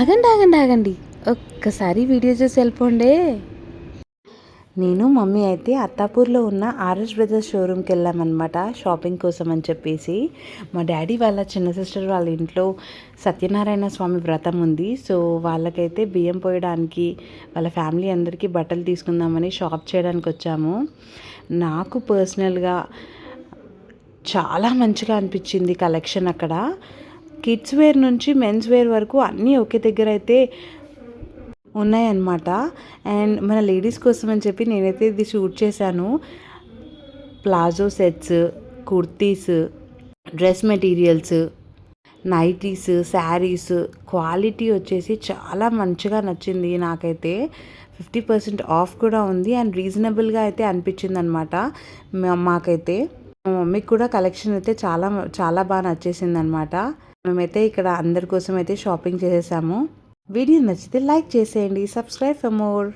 ఆగండి ఆగండి ఆగండి, ఒక్కసారి వీడియో చూసి వెళ్ళిపోండే. నేను మమ్మీ అయితే అత్తాపూర్లో ఉన్న ఆర్ఎస్ బ్రదర్స్ షోరూమ్కి వెళ్ళామన్నమాట షాపింగ్ కోసం అని చెప్పేసి. మా డాడీ వాళ్ళ చిన్న సిస్టర్ వాళ్ళ ఇంట్లో సత్యనారాయణ స్వామి వ్రతం ఉంది. సో వాళ్ళకైతే బియ్యం పోయడానికి వాళ్ళ ఫ్యామిలీ అందరికీ బట్టలు తీసుకుందామని షాప్ చేయడానికి వచ్చాము. నాకు పర్సనల్గా చాలా మంచిగా అనిపించింది కలెక్షన్ అక్కడ. కిడ్స్ వేర్ నుంచి మెన్స్ వేర్ వరకు అన్నీ ఒకే దగ్గర అయితే ఉన్నాయన్నమాట. అండ్ మన లేడీస్ కోసం అని చెప్పి నేనైతే ఇది షూట్ చేశాను. Palazzo sets, kurtis, dress materials, nighties, saris quality వచ్చేసి చాలా మంచిగా నచ్చింది నాకైతే. 50% ఆఫ్ కూడా ఉంది అండ్ రీజనబుల్గా అయితే అనిపించింది అనమాట మాకైతే. మా మమ్మీకి కూడా కలెక్షన్ అయితే చాలా చాలా బాగా నచ్చేసింది అనమాట. మేమైతే ఇక్కడ అందరి కోసం అయితే షాపింగ్ చేసేసాము. వీడియో నచ్చితే లైక్ చేసేయండి, సబ్స్క్రైబ్ ఫర్ మోర్.